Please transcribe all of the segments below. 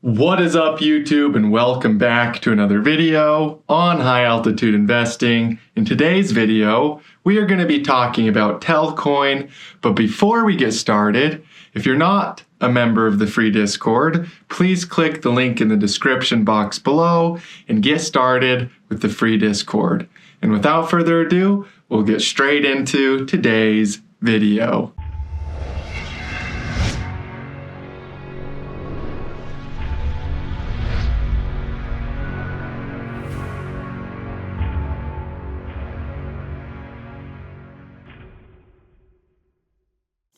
What is up, YouTube, and welcome back to another video on high altitude investing. In today's video, we are going to be talking about Telcoin, but before we get started, if you're not a member of the free Discord, please click the link in the description box below and get started with the free Discord. And without further ado, we'll get straight into today's video.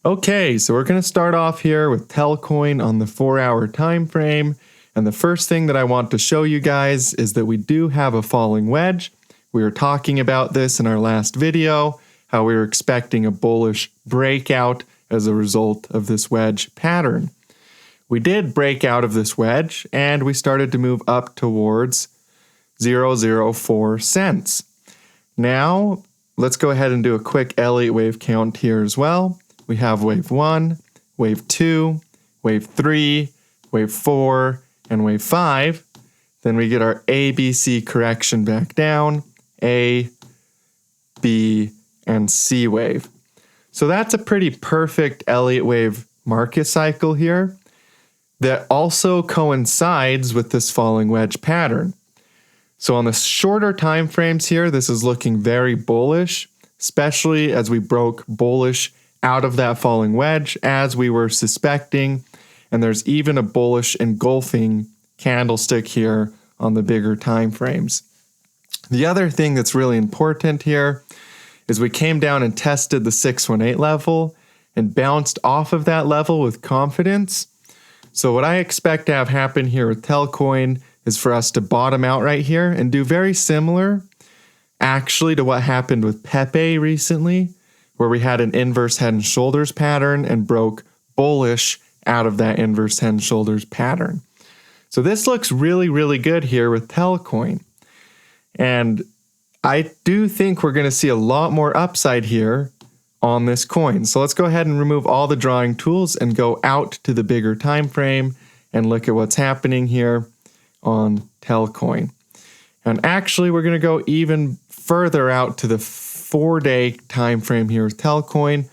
Okay, so we're going to start off here with Telcoin on the 4-hour time frame. And the first thing that I want to show you guys is that we do have a falling wedge. We were talking about this in our last video, how we were expecting a bullish breakout as a result of this wedge pattern. We did break out of this wedge and we started to move up towards 0.004 cents. Now, let's go ahead and do a quick Elliott wave count here as well. We have wave 1, wave 2, wave 3, wave 4, and wave 5. Then we get our ABC correction back down, A, B, and C wave. So that's a pretty perfect Elliott wave market cycle here that also coincides with this falling wedge pattern. So on the shorter time frames here, this is looking very bullish, especially as we broke bullish out of that falling wedge as we were suspecting, and there's even a bullish engulfing candlestick here on the bigger time frames. The other thing that's really important here is we came down and tested the 618 level and bounced off of that level with confidence. So what I expect to have happen here with Telcoin is for us to bottom out right here and do very similar actually to what happened with Pepe recently, where we had an inverse head and shoulders pattern and broke bullish out of that inverse head and shoulders pattern. So this looks really, really good here with Telcoin. And I do think we're going to see a lot more upside here on this coin. So let's go ahead and remove all the drawing tools and go out to the bigger time frame and look at what's happening here on Telcoin. And actually, we're going to go even further out to the 4-day time frame here with Telcoin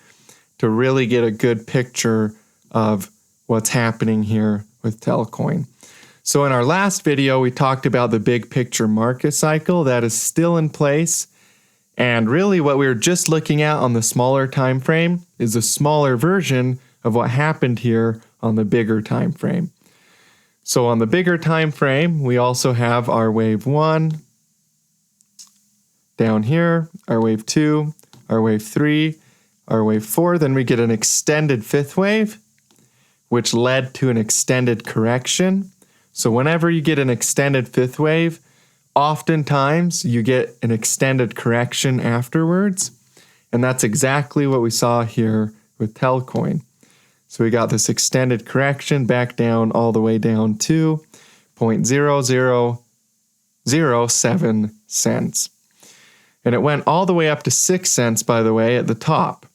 to really get a good picture of what's happening here with Telcoin. So in our last video, we talked about the big picture market cycle that is still in place. And really what we were just looking at on the smaller time frame is a smaller version of what happened here on the bigger time frame. So on the bigger time frame, we also have our wave 1 down here, our wave 2, our wave 3, our wave 4. Then we get an extended fifth wave, which led to an extended correction. So whenever you get an extended fifth wave, oftentimes you get an extended correction afterwards. And that's exactly what we saw here with Telcoin. So we got this extended correction back down all the way down to 0.0007 cents. And it went all the way up to 6 cents, by the way, at the top.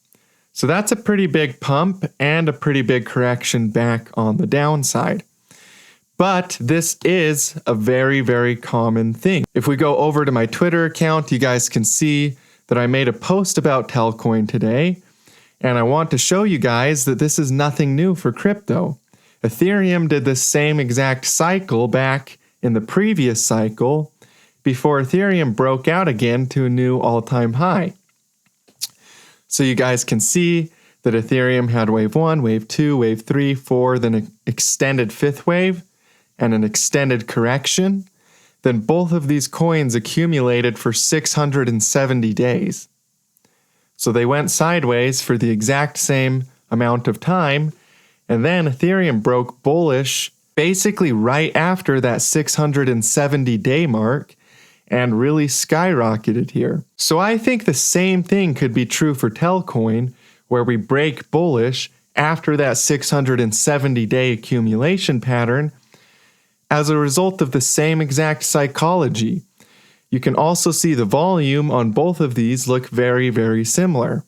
So that's a pretty big pump and a pretty big correction back on the downside. But this is a very, very common thing. If we go over to my Twitter account, you guys can see that I made a post about Telcoin today. And I want to show you guys that this is nothing new for crypto. Ethereum did the same exact cycle back in the previous cycle before Ethereum broke out again to a new all-time high. So you guys can see that Ethereum had wave 1, wave 2, wave 3, 4, then an extended fifth wave and an extended correction. Then both of these coins accumulated for 670 days. So they went sideways for the exact same amount of time, and then Ethereum broke bullish basically right after that 670-day mark and really skyrocketed here. So I think the same thing could be true for Telcoin, where we break bullish after that 670-day accumulation pattern as a result of the same exact psychology. You can also see the volume on both of these look very, very similar.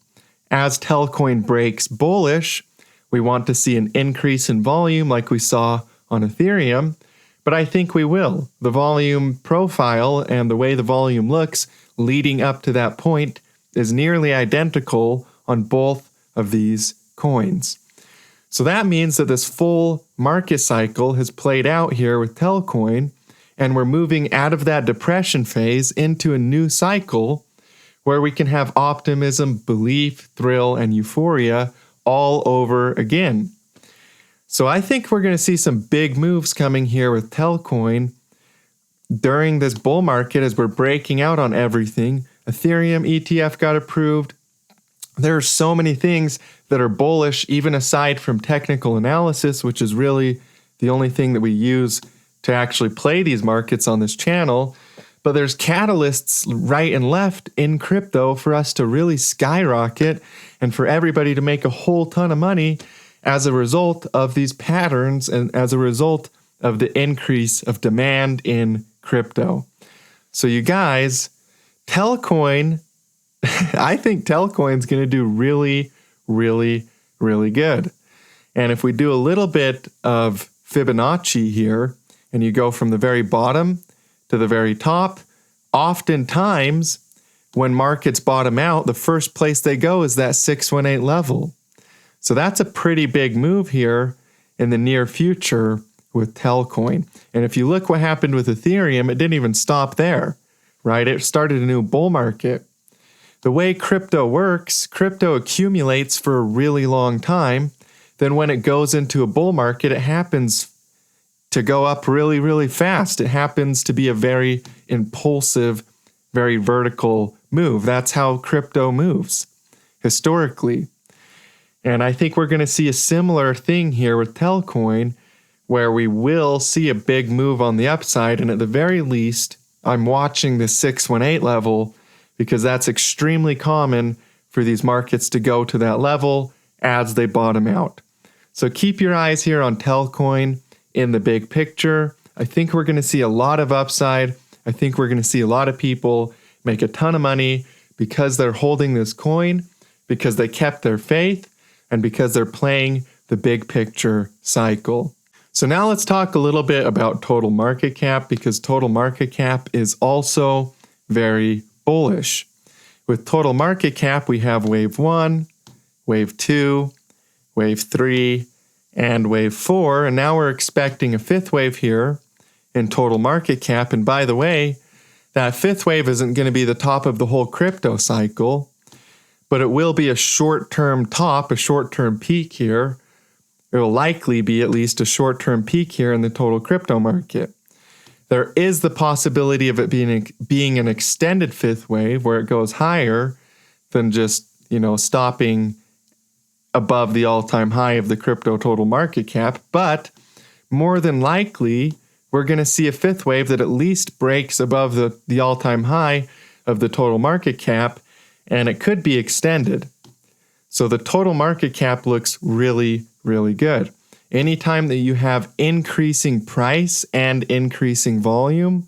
As Telcoin breaks bullish, we want to see an increase in volume like we saw on Ethereum, but I think we will. The volume profile and the way the volume looks leading up to that point is nearly identical on both of these coins. So that means that this full market cycle has played out here with Telcoin, and we're moving out of that depression phase into a new cycle where we can have optimism, belief, thrill, and euphoria all over again. So I think we're going to see some big moves coming here with Telcoin during this bull market as we're breaking out on everything. Ethereum ETF got approved. There are so many things that are bullish, even aside from technical analysis, which is really the only thing that we use to actually play these markets on this channel. But there's catalysts right and left in crypto for us to really skyrocket and for everybody to make a whole ton of money as a result of these patterns and as a result of the increase of demand in crypto. So you guys, Telcoin, I think Telcoin's going to do really, really, really good. And if we do a little bit of Fibonacci here, and you go from the very bottom to the very top, oftentimes when markets bottom out, the first place they go is that 618 level. So that's a pretty big move here in the near future with Telcoin. And if you look what happened with Ethereum, it didn't even stop there, right? It started a new bull market. The way crypto works, crypto accumulates for a really long time. Then when it goes into a bull market, it happens to go up really, really fast. It happens to be a very impulsive, very vertical move. That's how crypto moves historically. And I think we're going to see a similar thing here with Telcoin, where we will see a big move on the upside. And at the very least, I'm watching the 618 level because that's extremely common for these markets to go to that level as they bottom out. So keep your eyes here on Telcoin in the big picture. I think we're going to see a lot of upside. I think we're going to see a lot of people make a ton of money because they're holding this coin, because they kept their faith, and because they're playing the big picture cycle. So now let's talk a little bit about total market cap, because total market cap is also very bullish. With total market cap, we have wave 1, wave 2, wave 3, and wave 4. And now we're expecting a fifth wave here in total market cap. And by the way, that fifth wave isn't going to be the top of the whole crypto cycle, but it will be a short-term top, a short-term peak here. It will likely be at least a short-term peak here in the total crypto market. There is the possibility of it being an extended fifth wave where it goes higher than just, stopping above the all-time high of the crypto total market cap. But more than likely, we're going to see a fifth wave that at least breaks above the all-time high of the total market cap, and it could be extended. So the total market cap looks really, really good. Anytime that you have increasing price and increasing volume,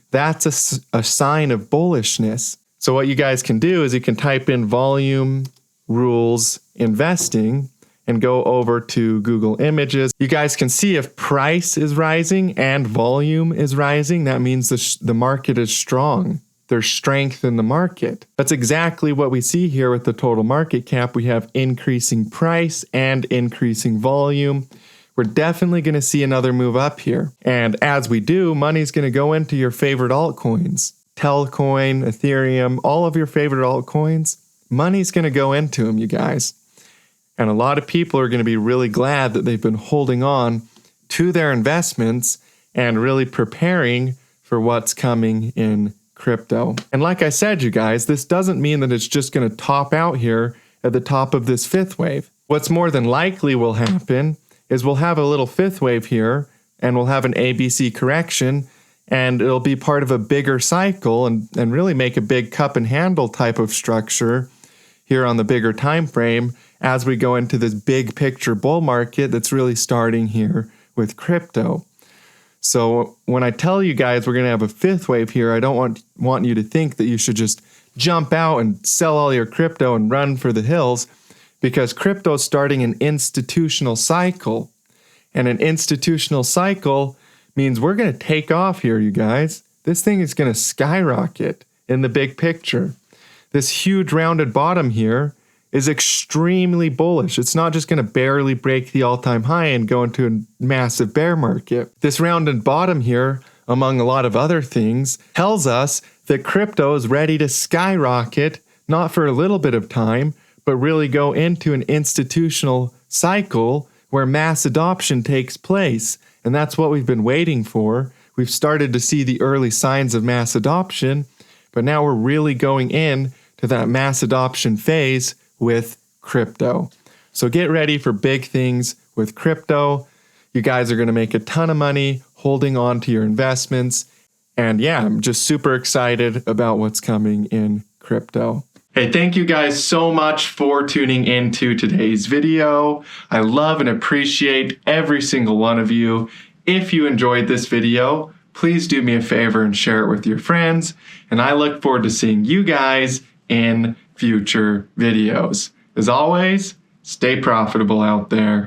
that's a sign of bullishness. So what you guys can do is you can type in volume rules investing and go over to Google Images. You guys can see if price is rising and volume is rising, that means the market is strong. There's strength in the market. That's exactly what we see here with the total market cap. We have increasing price and increasing volume. We're definitely going to see another move up here. And as we do, money's going to go into your favorite altcoins. Telcoin, Ethereum, all of your favorite altcoins. Money's going to go into them, you guys. And a lot of people are going to be really glad that they've been holding on to their investments and really preparing for what's coming in crypto. And like I said, you guys, this doesn't mean that it's just going to top out here at the top of this fifth wave. What's more than likely will happen is we'll have a little fifth wave here and we'll have an ABC correction, and it'll be part of a bigger cycle and really make a big cup and handle type of structure here on the bigger time frame as we go into this big picture bull market that's really starting here with crypto. So when I tell you guys we're going to have a fifth wave here, I don't want you to think that you should just jump out and sell all your crypto and run for the hills, because crypto is starting an institutional cycle. And an institutional cycle means we're going to take off here, you guys. This thing is going to skyrocket in the big picture. This huge rounded bottom here is extremely bullish. It's not just going to barely break the all-time high and go into a massive bear market. This rounded bottom here, among a lot of other things, tells us that crypto is ready to skyrocket, not for a little bit of time, but really go into an institutional cycle where mass adoption takes place. And that's what we've been waiting for. We've started to see the early signs of mass adoption, but now we're really going in to that mass adoption phase with crypto. So get ready for big things with crypto. You guys are going to make a ton of money holding on to your investments. And yeah, I'm just super excited about what's coming in crypto. Hey, thank you guys so much for tuning into today's video. I love and appreciate every single one of you. If you enjoyed this video, please do me a favor and share it with your friends. And I look forward to seeing you guys in future videos. As always, stay profitable out there.